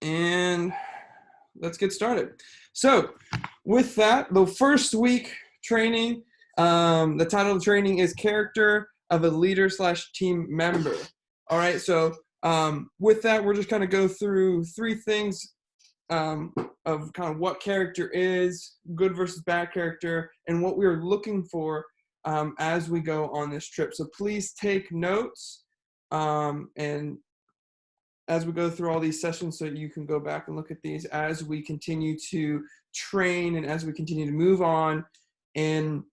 And let's get started. So with that, the first week training, the title of the training is Character of a Leader / Team Member. All right, so with that, we're just kind of go through three things of kind of what character is, good versus bad character, and what we're looking for as we go on this trip. So please take notes and as we go through all these sessions so you can go back and look at these as we continue to train and as we continue to move on in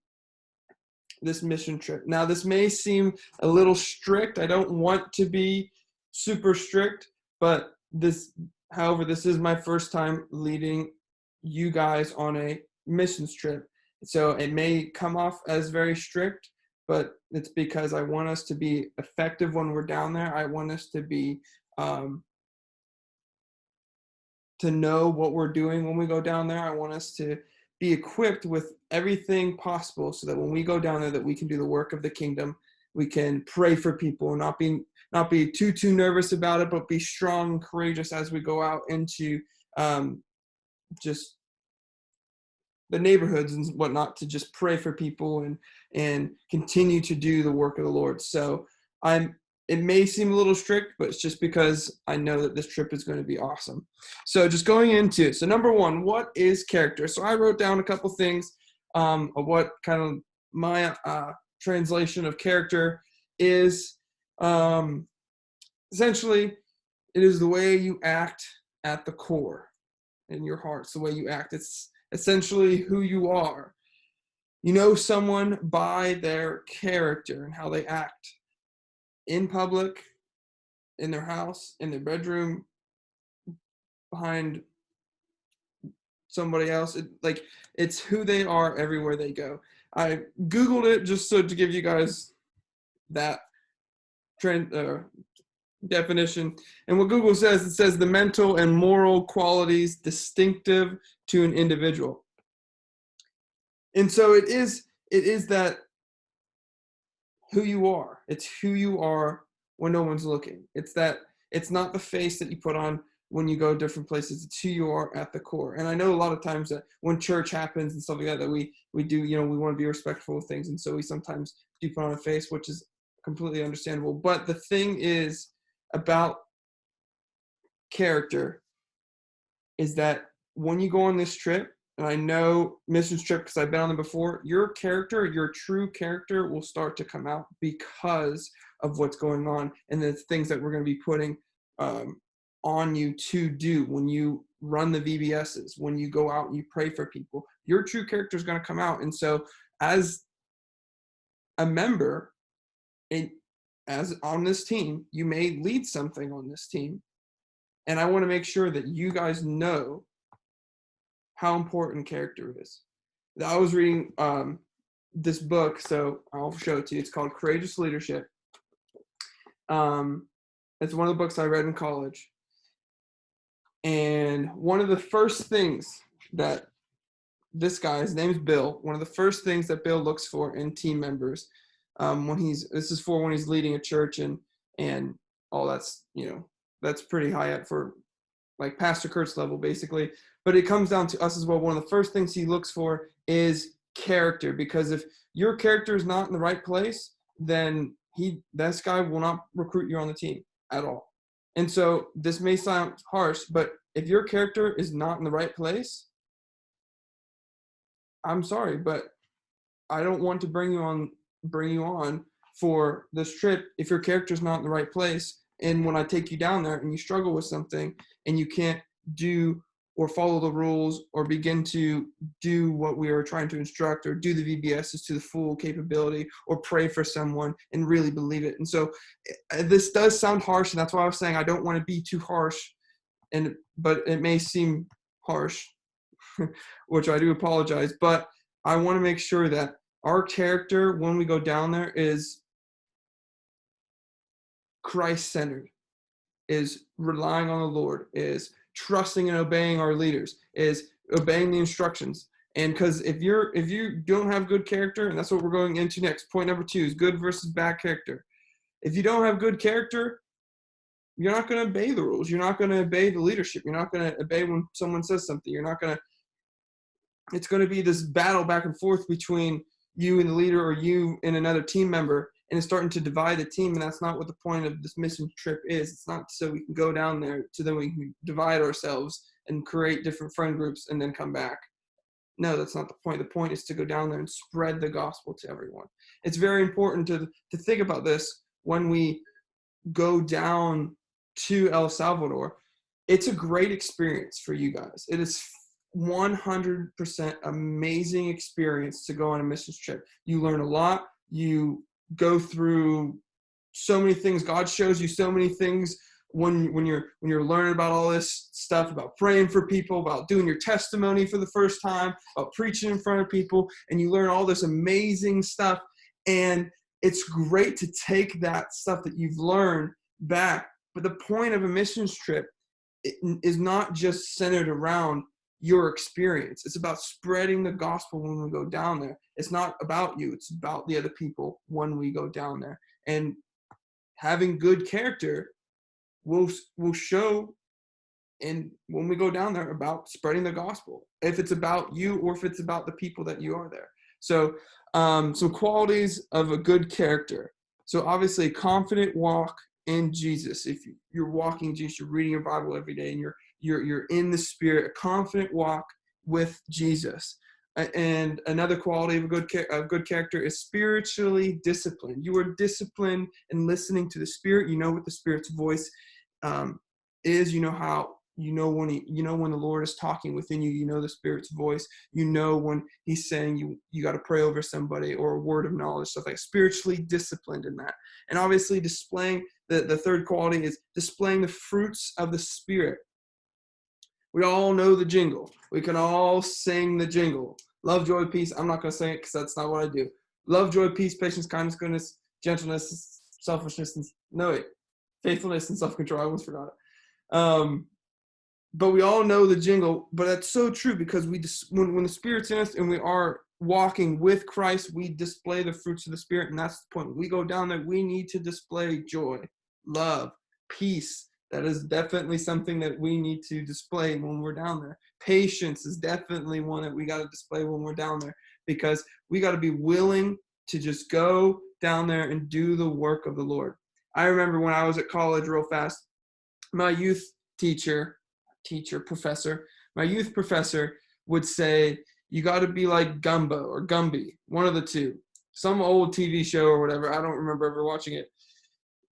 this mission trip. Now, this may seem a little strict. I don't want to be super strict, but however, this is my first time leading you guys on a missions trip. So it may come off as very strict, but it's because I want us to be effective when we're down there. I want us to be to know what we're doing when we go down there. I want us to be equipped with everything possible so that when we go down there that we can do the work of the kingdom. We can pray for people and not be too nervous about it, but be strong and courageous as we go out into just the neighborhoods and whatnot to just pray for people and continue to do the work of the Lord. So it may seem a little strict, but it's just because I know that this trip is going to be awesome. So just going into it. So number one, what is character? So I wrote down a couple things of what kind of my translation of character is. Essentially, it is the way you act at the core in your heart. It's the way you act. It's essentially who you are. You know someone by their character and how they act in public, in their house, in their bedroom, behind somebody else. It's who they are everywhere they go. I Googled it just so to give you guys that definition. And what Google says, it says the mental and moral qualities distinctive to an individual. And so it is that who you are. It's who you are when no one's looking. It's not the face that you put on when you go different places. It's who you are at the core. And I know a lot of times that when church happens and stuff like that we do, we want to be respectful of things. And so we sometimes do put on a face, which is completely understandable. But the thing is about character is that when you go on this trip, and I know missions trip because I've been on them before, your true character will start to come out because of what's going on and the things that we're going to be putting on you to do when you run the VBSs, when you go out and you pray for people. Your true character is going to come out. And so as a member, as on this team, you may lead something on this team. And I want to make sure that you guys know how important character is. I was reading this book, so I'll show it to you. It's called Courageous Leadership. It's one of the books I read in college. And one of the first things that this guy, his name is Bill, one of the first things that Bill looks for in team members when he's leading a church and all that's pretty high up for like Pastor Kurt's level basically. But it comes down to us as well. One of the first things he looks for is character, because if your character is not in the right place, then this guy will not recruit you on the team at all. And so this may sound harsh, but if your character is not in the right place, I'm sorry, but I don't want to bring you on for this trip if your character is not in the right place. And when I take you down there and you struggle with something and you can't do or follow the rules or begin to do what we are trying to instruct or do the VBSs to the full capability or pray for someone and really believe it. And so this does sound harsh, and that's why I was saying I don't want to be too harsh, but it may seem harsh, which I do apologize, but I want to make sure that our character when we go down there is Christ-centered, is relying on the Lord, is trusting and obeying our leaders, is obeying the instructions. And because if you don't have good character, and that's what we're going into next, point number 2 is good versus bad character. If you don't have good character, you're not going to obey the rules. You're not going to obey the leadership. You're not going to obey when someone says something. It's going to be this battle back and forth between you and the leader or you and another team member, and it's starting to divide the team, and that's not what the point of this mission trip is. It's not so we can go down there so then we can divide ourselves and create different friend groups and then come back. No, that's not the point. The point is to go down there and spread the gospel to everyone. It's very important to think about this when we go down to El Salvador. It's a great experience for you guys. It is 100% amazing experience to go on a missions trip. You learn a lot. You go through so many things. God shows you so many things when you're learning about all this stuff, about praying for people, about doing your testimony for the first time, about preaching in front of people, and you learn all this amazing stuff. And it's great to take that stuff that you've learned back. But the point of a missions trip is not just centered around your experience. It's about spreading the gospel when we go down there. It's not about you. It's about the other people when we go down there. And having good character will show, and when we go down there, about spreading the gospel, if it's about you or if it's about the people that you are there. So some qualities of a good character. So obviously, confident walk in Jesus. If you're walking Jesus, you're reading your Bible every day, and you're in the Spirit, a confident walk with Jesus. And another quality of a good character is spiritually disciplined. You are disciplined in listening to the Spirit. You know what the Spirit's voice is. You know when the Lord is talking within you. You know the Spirit's voice. You know when He's saying you got to pray over somebody, or a word of knowledge, stuff like spiritually disciplined in that. And obviously, displaying the third quality is displaying the fruits of the Spirit. We all know the jingle. We can all sing the jingle. Love, joy, peace. I'm not going to sing it because that's not what I do. Love, joy, peace, patience, kindness, goodness, gentleness, selfishness, and faithfulness and self-control. I almost forgot it. But we all know the jingle. But that's so true, because when the Spirit's in us and we are walking with Christ, we display the fruits of the Spirit. And that's the point. When we go down there, we need to display joy, love, peace. That is definitely something that we need to display when we're down there. Patience is definitely one that we got to display when we're down there, because we got to be willing to just go down there and do the work of the Lord. I remember when I was at college, real fast, my youth professor would say, you got to be like Gumbo or Gumby, one of the two. Some old TV show or whatever. I don't remember ever watching it.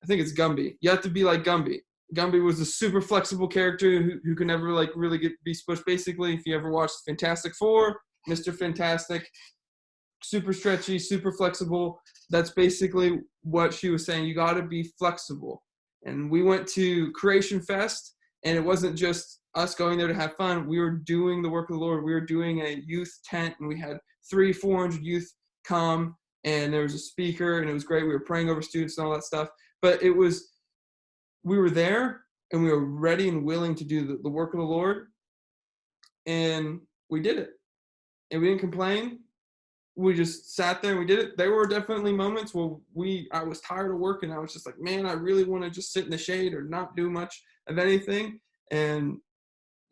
I think it's Gumby. You have to be like Gumby. Gumby was a super flexible character who could never really be squished. Basically, if you ever watched Fantastic Four, Mr. Fantastic, super stretchy, super flexible. That's basically what she was saying. You got to be flexible. And we went to Creation Fest, and it wasn't just us going there to have fun. We were doing the work of the Lord. We were doing a youth tent, and we had 300-400 youth come, and there was a speaker, and it was great. We were praying over students and all that stuff. But we were there, and we were ready and willing to do the work of the Lord, and we did it. And we didn't complain. We just sat there and we did it. There were definitely moments where I was tired of work, and I was just like, man, I really want to just sit in the shade or not do much of anything. And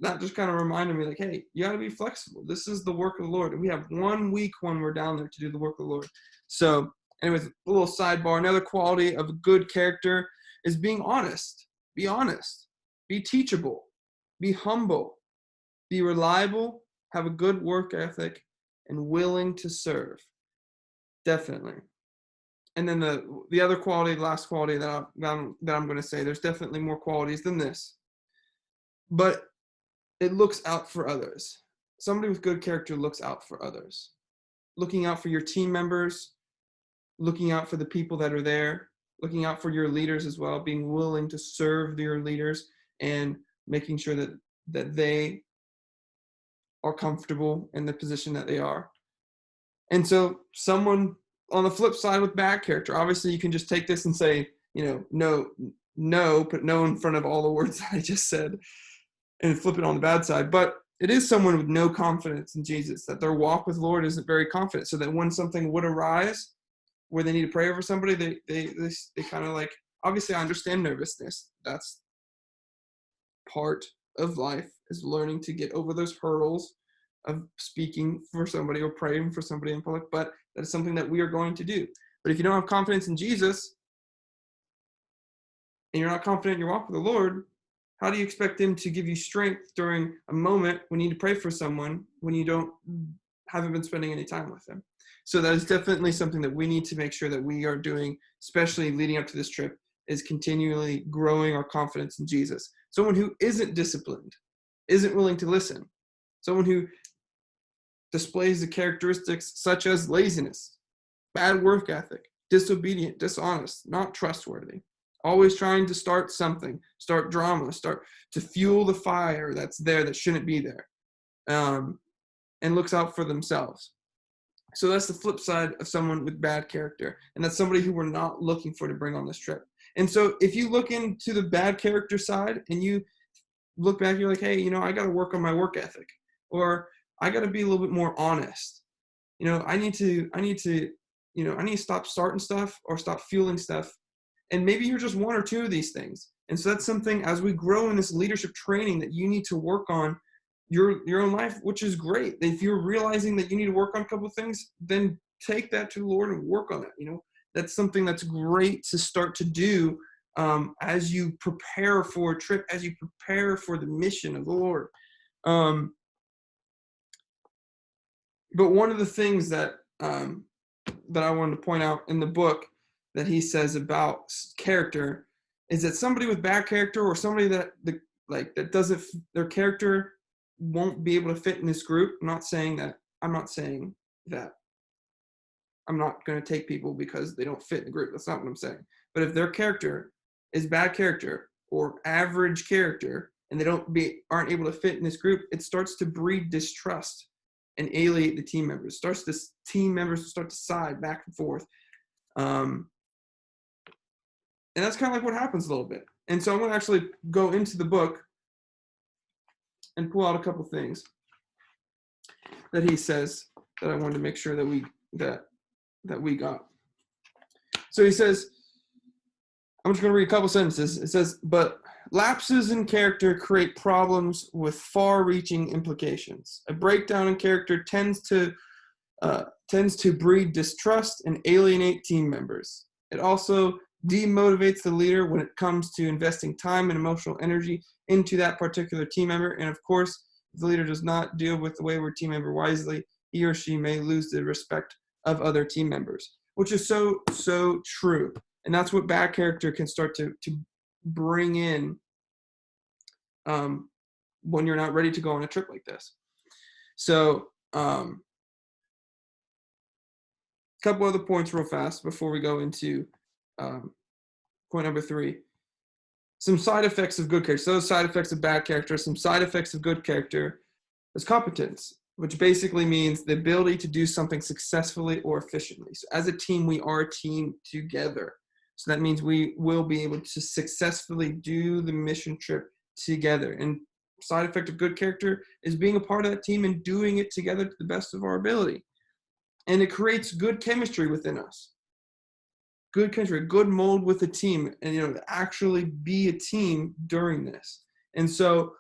that just kind of reminded me, like, hey, you got to be flexible. This is the work of the Lord. And we have 1 week when we're down there to do the work of the Lord. So anyways, a little sidebar. Another quality of a good character is being honest. Be honest. Be teachable. Be humble. Be reliable. Have a good work ethic, and willing to serve. Definitely. And then the other quality, the last quality that I'm going to say, there's definitely more qualities than this, but it looks out for others. Somebody with good character looks out for others. Looking out for your team members, looking out for the people that are there, looking out for your leaders as well, being willing to serve your leaders and making sure that they are comfortable in the position that they are. And so someone on the flip side with bad character, obviously you can just take this and say, no, put no in front of all the words that I just said and flip it on the bad side. But it is someone with no confidence in Jesus, that their walk with the Lord isn't very confident. So that when something would arise where they need to pray over somebody, they kind of like, obviously I understand nervousness. That's part of life, is learning to get over those hurdles of speaking for somebody or praying for somebody in public, but that is something that we are going to do. But if you don't have confidence in Jesus, and you're not confident in your walk with the Lord, how do you expect him to give you strength during a moment when you need to pray for someone when you haven't been spending any time with them? So that is definitely something that we need to make sure that we are doing, especially leading up to this trip, is continually growing our confidence in Jesus. Someone who isn't disciplined, isn't willing to listen, someone who displays the characteristics such as laziness, bad work ethic, disobedient, dishonest, not trustworthy, always trying to start something, start drama, start to fuel the fire that's there that shouldn't be there, and looks out for themselves. So that's the flip side of someone with bad character, and that's somebody who we're not looking for to bring on this trip. And so if you look into the bad character side and you look back, you're like, hey, I got to work on my work ethic, or I got to be a little bit more honest. I need to stop starting stuff or stop fueling stuff. And maybe you're just one or two of these things. And so that's something, as we grow in this leadership training, that you need to work on your own life, which is great. If you're realizing that you need to work on a couple of things, then take that to the Lord and work on it. That's something that's great to start to do as you prepare for a trip, as you prepare for the mission of the Lord. But one of the things that I wanted to point out in the book that he says about character is that somebody with bad character, or somebody that doesn't, their character won't be able to fit in this group. I'm not saying that I'm not going to take people because they don't fit in the group. That's not what I'm saying. But if their character is bad character or average character, and they aren't able to fit in this group, it starts to breed distrust and alienate the team members. Team members start to side back and forth. And that's kind of like what happens a little bit. And so I'm going to actually go into the book and pull out a couple things that he says that I wanted to make sure that we got. So he says, I'm just going to read a couple sentences. It says, but lapses in character create problems with far-reaching implications. A breakdown in character tends to breed distrust and alienate team members. It also demotivates the leader when it comes to investing time and emotional energy into that particular team member. And of course, if the leader does not deal with the wayward team member wisely, he or she may lose the respect of other team members, which is so true. And that's what bad character can start to bring in when you're not ready to go on a trip like this. So a couple other points real fast before we go into point number 3. Some side effects of good character. So those side effects of bad character, some side effects of good character is competence, which basically means the ability to do something successfully or efficiently. So as a team, we are a team together. So that means we will be able to successfully do the mission trip together. And side effect of good character is being a part of that team and doing it together to the best of our ability. And it creates good chemistry within us. Good chemistry, good mold with the team, and to actually be a team during this. And so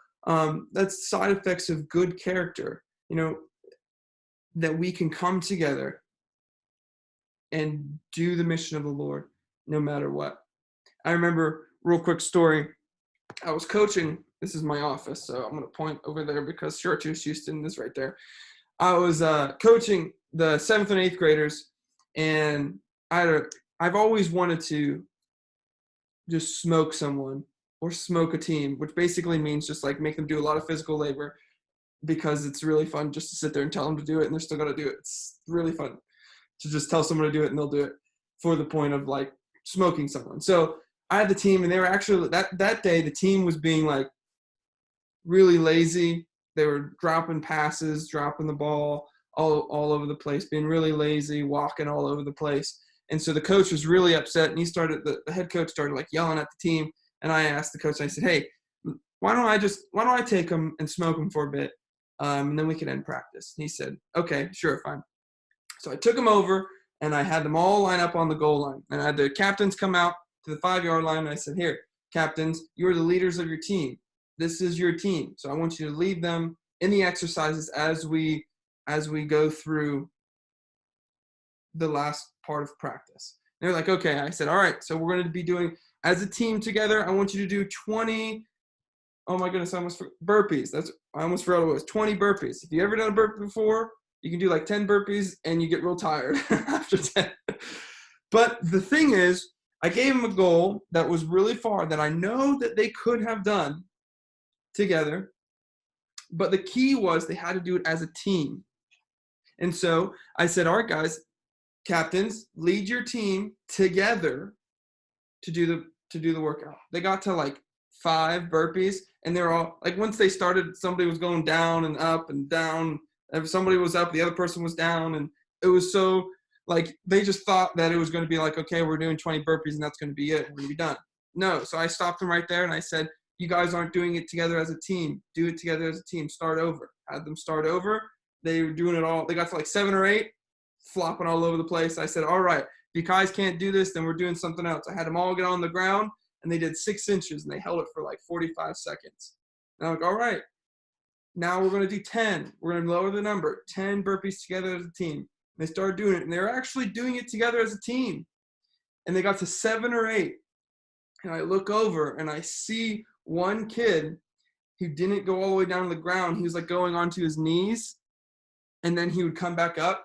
that's side effects of good character, that we can come together and do the mission of the Lord no matter what. I remember, real quick story, I was coaching, this is my office, so I'm going to point over there because Chartreuse Houston is right there. I was coaching the 7th and 8th graders, and I've always wanted to just smoke someone or smoke a team, which basically means just like make them do a lot of physical labor, because it's really fun just to sit there and tell them to do it, and they're still going to do it. It's really fun to just tell someone to do it and they'll do it, for the point of like smoking someone. So I had the team, and they were actually that day, the team was being like really lazy. They were dropping passes, dropping the ball all over the place, being really lazy, walking all over the place. And so the coach was really upset, and the head coach started like yelling at the team. And I asked the coach, I said, hey, why don't I take them and smoke them for a bit, and then we can end practice. And he said, okay, sure, fine. So I took them over, and I had them all line up on the goal line. And I had the captains come out to the 5-yard line, and I said, here, captains, you are the leaders of your team. this is your team. So I want you to lead them in the exercises as we go through the last part of practice. And they're like, okay. I said, all right, so we're going to be doing as a team together. I want you to do 20. Oh my goodness, I almost burpees. I almost forgot what it was. 20 burpees. If you ever done a burpee before, you can do like 10 burpees and you get real tired after 10. But the thing is, I gave them a goal that was really far that I know that they could have done together. But the key was they had to do it as a team. And so I said, all right, guys, captains, lead your team together to do the workout. They got to like 5 burpees, and they're all like, once they started, somebody was going down and up and down. If somebody was up, the other person was down, and it was so like they just thought that it was going to be like, okay, we're doing 20 burpees and that's going to be it. We're going to be done. No, so I stopped them right there and I said, you guys aren't doing it together as a team. Do it together as a team. Start over. Had them start over. They were doing it all. They got to like 7 or 8, flopping all over the place. I said, all right, if you guys can't do this, then we're doing something else. I had them all get on the ground, and they did 6 inches, and they held it for like 45 seconds. And I'm like, all right, now we're going to do 10. We're going to lower the number, 10 burpees together as a team. And they started doing it, and they were actually doing it together as a team. And they got to 7 or 8. And I look over, and I see one kid who didn't go all the way down to the ground. He was like going onto his knees, and then he would come back up.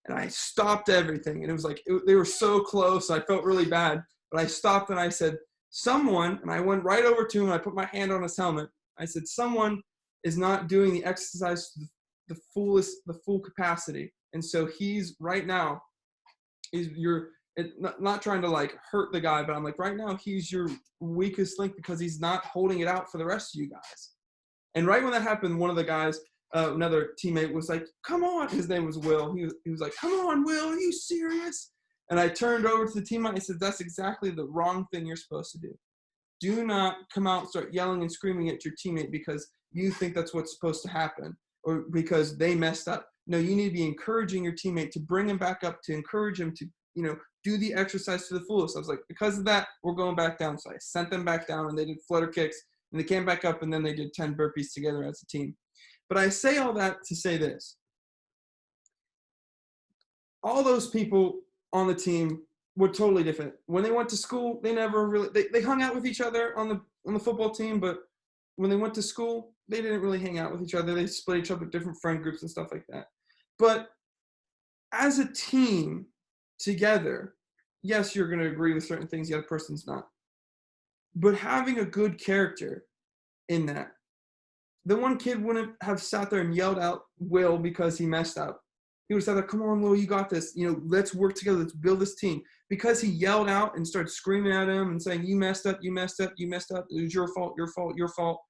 And I stopped everything. And it was like, they were so close. I felt really bad. But I stopped and I said, someone, and I went right over to him and I put my hand on his helmet. I said, someone is not doing the exercise to the full capacity. And so he's right now, you're not trying to like hurt the guy, but I'm like, right now he's your weakest link because he's not holding it out for the rest of you guys. And right when that happened, one of the guys, another teammate was like, come on. His name was Will. He was like, come on, Will, are you serious? And I turned over to the teammate and I said, that's exactly the wrong thing you're supposed to do. Do not come out and start yelling and screaming at your teammate because you think that's what's supposed to happen or because they messed up. No, you need to be encouraging your teammate to bring him back up, to encourage him to, do the exercise to the fullest. I was like, because of that, we're going back down. So I sent them back down and they did flutter kicks and they came back up and then they did 10 burpees together as a team. But I say all that to say this. All those people on the team were totally different. When they went to school, they never really, they hung out with each other on the football team, but when they went to school, they didn't really hang out with each other. They split each up with different friend groups and stuff like that. But as a team together, yes, you're going to agree with certain things the other person's not. But having a good character in that, the one kid wouldn't have sat there and yelled out Will because he messed up. He would have said, like, come on, Will, you got this. Let's work together. Let's build this team. Because he yelled out and started screaming at him and saying, you messed up, you messed up, you messed up. It was your fault, your fault, your fault.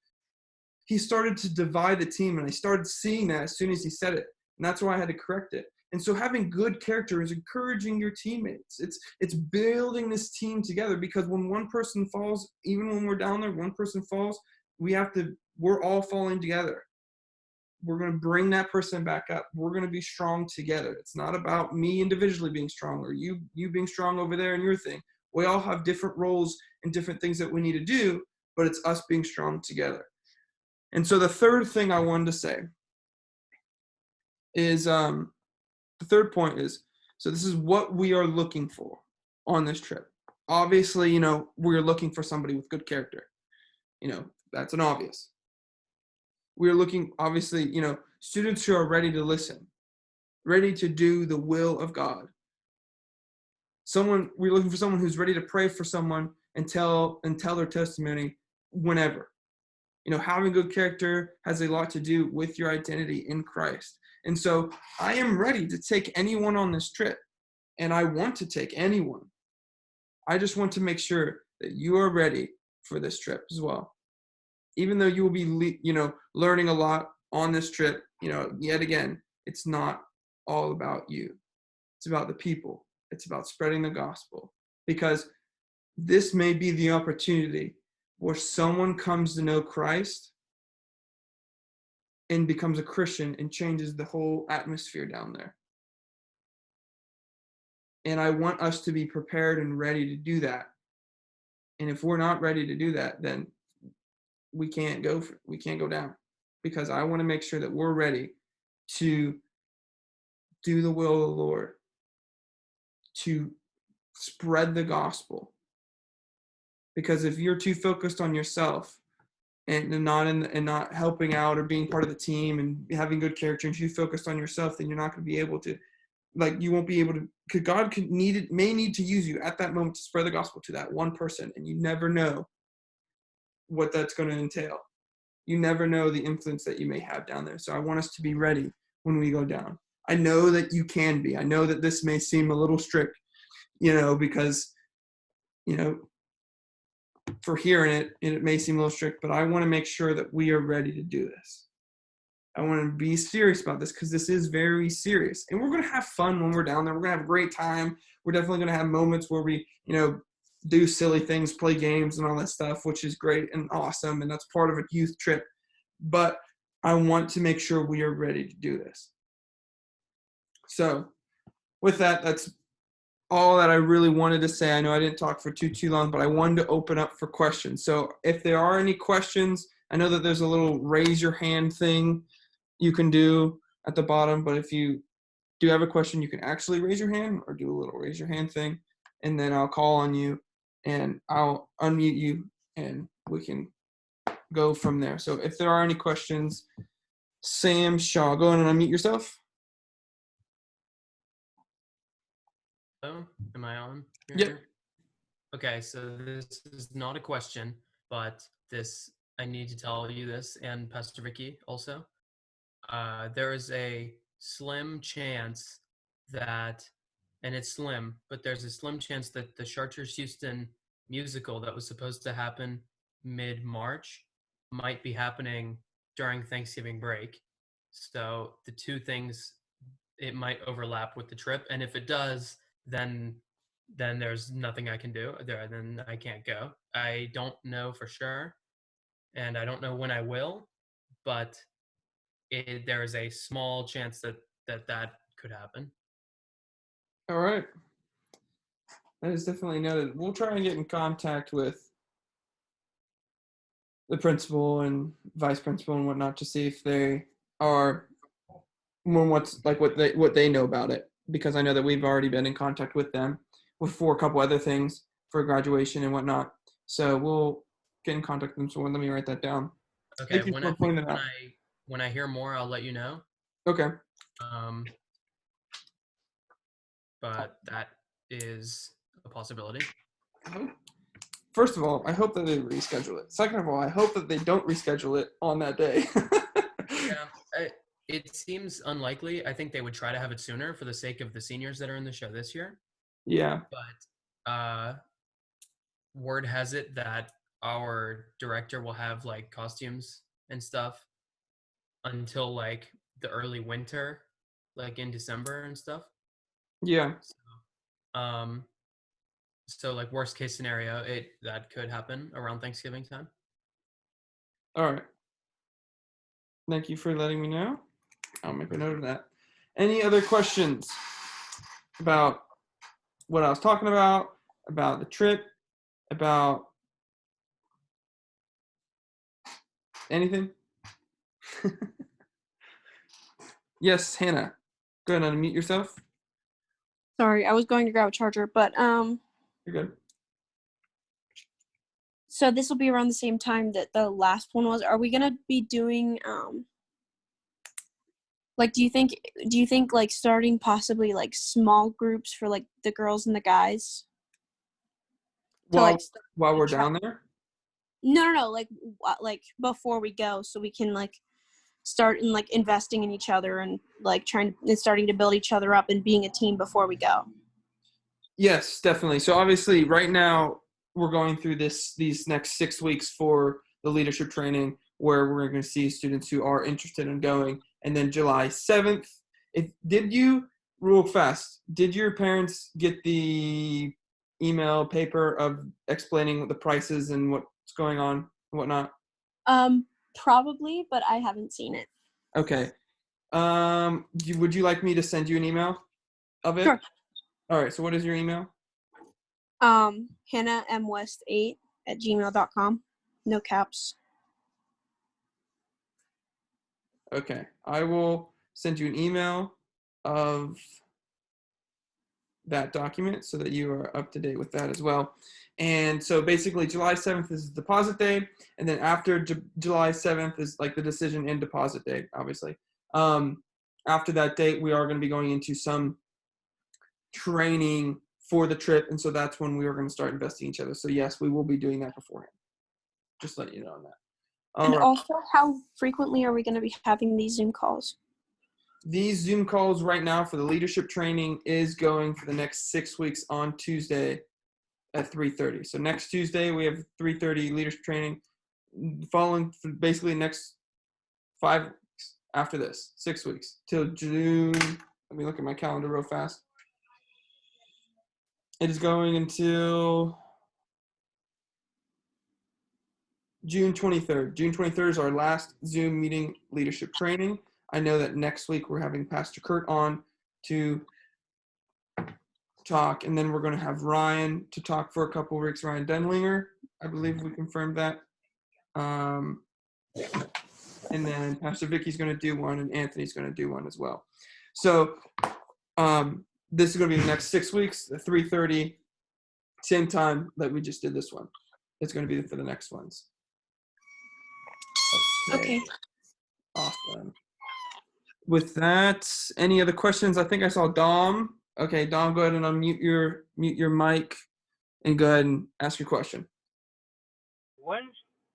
He started to divide the team, and I started seeing that as soon as he said it. And that's why I had to correct it. And so having good character is encouraging your teammates. It's building this team together, because when one person falls, even when we're down there, one person falls, we're all falling together. We're going to bring that person back up. We're going to be strong together. It's not about me individually being strong or you being strong over there in your thing. We all have different roles and different things that we need to do, but it's us being strong together. And so the third thing I wanted to say is, the third point is, so this is what we are looking for on this trip. Obviously, we're looking for somebody with good character. That's an obvious. We're looking, obviously, students who are ready to listen, ready to do the will of God. We're looking for someone who's ready to pray for someone and tell their testimony whenever. Having good character has a lot to do with your identity in Christ. And so I am ready to take anyone on this trip, and I want to take anyone. I just want to make sure that you are ready for this trip as well. Even though you will be, learning a lot on this trip, yet again, it's not all about you. It's about the people. It's about spreading the gospel, because this may be the opportunity where someone comes to know Christ and becomes a Christian and changes the whole atmosphere down there. And I want us to be prepared and ready to do that. And if we're not ready to do that, then we can't go down, because I want to make sure that we're ready to do the will of the Lord, to spread the gospel. Because if you're too focused on yourself and not helping out or being part of the team and having good character, and too focused on yourself, then you're not going to be able to, you won't be able to, because God may need to use you at that moment to spread the gospel to that one person, and you never know what that's going to entail. You never know the influence that you may have down there. So I want us to be ready when we go down. I know that you can be. I know that this may seem a little strict, because, for hearing it, and it may seem a little strict, but I want to make sure that we are ready to do this. I want to be serious about this, because this is very serious. And we're going to have fun when we're down there. We're going to have a great time. We're definitely going to have moments where we, do silly things, play games and all that stuff, which is great and awesome. And that's part of a youth trip. But I want to make sure we are ready to do this. So with that, that's all that I really wanted to say. I know I didn't talk for too long, but I wanted to open up for questions. So if there are any questions, I know that there's a little raise your hand thing you can do at the bottom, but if you do have a question, you can actually raise your hand or do a little raise your hand thing, and then I'll call on you and I'll unmute you and we can go from there. So if there are any questions, Sam Shaw, go ahead and unmute yourself. Hello, am I on? Yep. Okay, so this is not a question, but I need to tell you this, and Pastor Vicky also. There is a slim chance that, and it's slim, but there's a slim chance that the Charters Houston musical that was supposed to happen mid-March might be happening during Thanksgiving break. So the two things, it might overlap with the trip, and if it does, then there's nothing I can do there. Then I can't go. I don't know for sure, and I don't know when I will, but there is a small chance that could happen. All right. That is definitely noted. We'll try and get in contact with the principal and vice principal and whatnot to see if they are more what they know about it, because I know that we've already been in contact with them for a couple other things for graduation and whatnot. So we'll get in contact with them. So let me write that down. Okay. When I hear more, I'll let you know. Okay. But that is a possibility. First of all, I hope that they reschedule it. Second of all, I hope that they don't reschedule it on that day. Yeah, it seems unlikely. I think they would try to have it sooner for the sake of the seniors that are in the show this year. Yeah. But word has it that our director will have costumes and stuff until the early winter, in December and stuff. Yeah. So worst case scenario, that could happen around Thanksgiving time. All right. Thank you for letting me know. I'll make a note of that. Any other questions about what I was talking about the trip, about anything? Yes, Hannah. Go ahead and unmute yourself. Sorry, I was going to grab a charger, but You're good. So this will be around the same time that the last one was. Are we gonna be doing do you think starting possibly small groups for the girls and the guys? While we're down there? No, like before we go, so we can start and investing in each other and starting to build each other up and being a team before we go. Yes, definitely. So obviously right now we're going through these next 6 weeks for the leadership training, where we're going to see students who are interested in going. And then July 7th, did your parents get the email paper of explaining the prices and what's going on and whatnot? Probably, but I haven't seen it. Okay. Would you like me to send you an email of it? Sure. All right. So what is your email? HannahMWest8@gmail.com. No caps. Okay, I will send you an email of that document so that you are up to date with that as well. And so basically July 7th is deposit day, and then after July 7th is like the decision and deposit day, obviously. After that date, we are going to be going into some training for the trip, and so that's when we are going to start investing in each other. So yes, we will be doing that beforehand. Just let you know on that. All And right. also, how frequently are we going to be having these Zoom calls? These Zoom calls right now for the leadership training is going for the next 6 weeks on Tuesday at 3:30. So next Tuesday we have 3:30 leadership training. Following basically next 5 weeks after this, 6 weeks till June. Let me look at my calendar real fast. It is going until June 23rd. June 23rd is our last Zoom meeting leadership training. I know that next week we're having Pastor Kurt on to talk, and then we're going to have Ryan to talk for a couple of weeks. Ryan Denlinger, I believe we confirmed that. And then Pastor Vicky's going to do one, and Anthony's going to do one as well. So this is going to be the next 6 weeks, 3:30, same time that we just did this one. It's going to be for the next ones. Okay. Awesome. With that, any other questions? I think I saw Dom. Okay, Dom, go ahead and unmute your mic and go ahead and ask your question.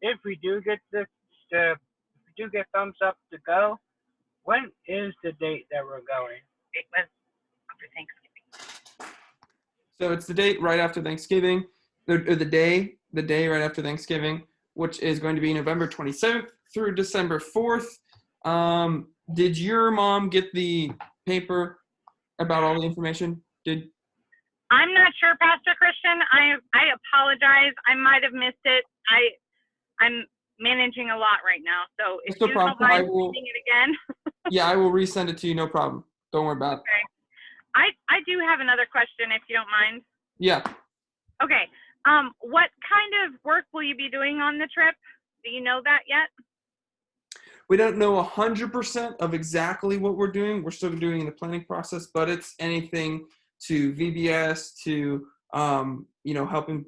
If we do get thumbs up to go, when is the date that we're going? It was after Thanksgiving. So it's the date right after Thanksgiving, or the day right after Thanksgiving, which is going to be November 27th through December 4th. Did your mom get the paper about all the information? I'm not sure, Pastor Christian. I apologize. I might have missed it. I'm managing a lot right now, so if no you problem. don't mind reading it again. Yeah, I will resend it to you. No problem. Don't worry about it. Okay. I do have another question, if you don't mind. Yeah. Okay. What kind of work will you be doing on the trip? Do you know that yet? We don't know 100% of exactly what we're doing. We're still doing the planning process, but it's anything to VBS to, helping,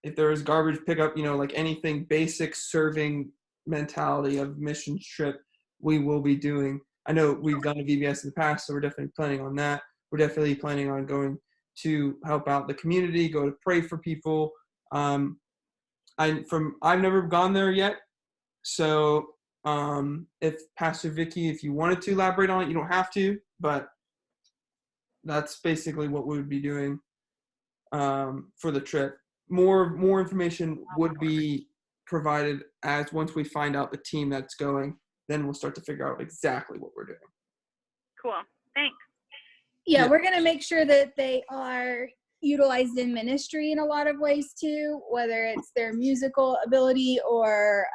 if there is garbage pickup, like anything basic serving mentality of mission trip, we will be doing. I know we've done a VBS in the past, so we're definitely planning on that. We're definitely planning on going to help out the community, go to pray for people. I've never gone there yet, so if Pastor Vicky, if you wanted to elaborate on it, you don't have to, but that's basically what we would be doing for the trip. More information would be provided as once we find out the team that's going, then we'll start to figure out exactly what we're doing. Cool. Thanks. Yeah, we're going to make sure that they are utilized in ministry in a lot of ways too, whether it's their musical ability or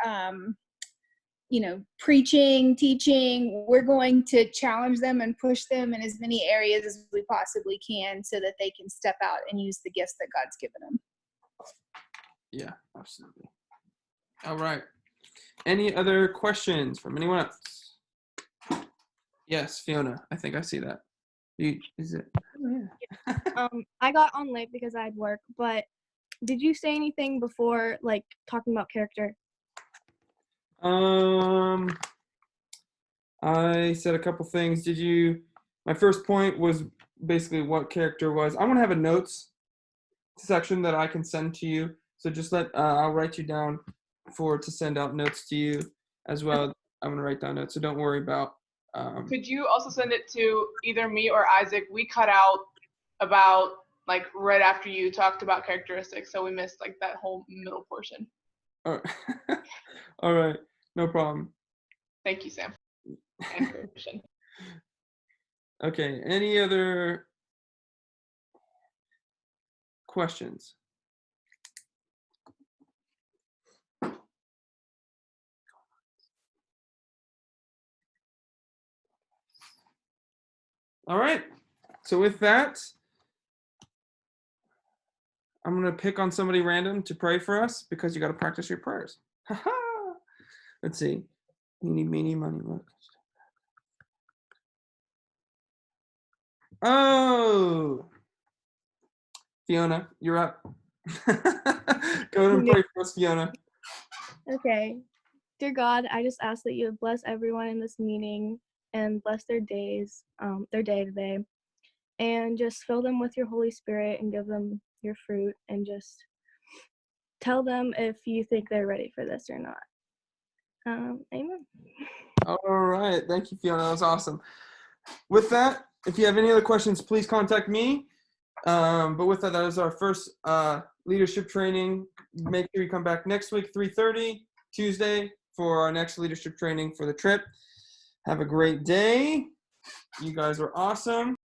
preaching, teaching. We're going to challenge them and push them in as many areas as we possibly can so that they can step out and use the gifts that God's given them. Yeah, absolutely. All right. Any other questions from anyone else? Yes, Fiona, I think I see that. Is it? Oh, yeah. I got on late because I had work, but did you say anything before, like, talking about character? I said a couple things. My first point was basically what character was. I want to have a notes section that I can send to you. So just I'll write you down to send out notes to you as well. I'm going to write down notes, so don't worry about. Could you also send it to either me or Isaac? We cut out about like right after you talked about characteristics, so we missed like that whole middle portion. All right. All right. No problem. Thank you, Sam. And Christian. Okay. Any other questions? All right. So with that, I'm going to pick on somebody random to pray for us because you got to practice your prayers. Let's see. Eeny, meeny, money, muck. Oh, Fiona, you're up. Go ahead and pray for us, Fiona. Okay. Dear God, I just ask that you would bless everyone in this meeting and bless their days, their day today, and just fill them with your Holy Spirit and give them your fruit, and just tell them if you think they're ready for this or not. Amen. All right. Thank you, Fiona. That was awesome. With that, if you have any other questions, please contact me. But with that, that is our first leadership training. Make sure you come back next week, 3:30, Tuesday, for our next leadership training for the trip. Have a great day. You guys are awesome.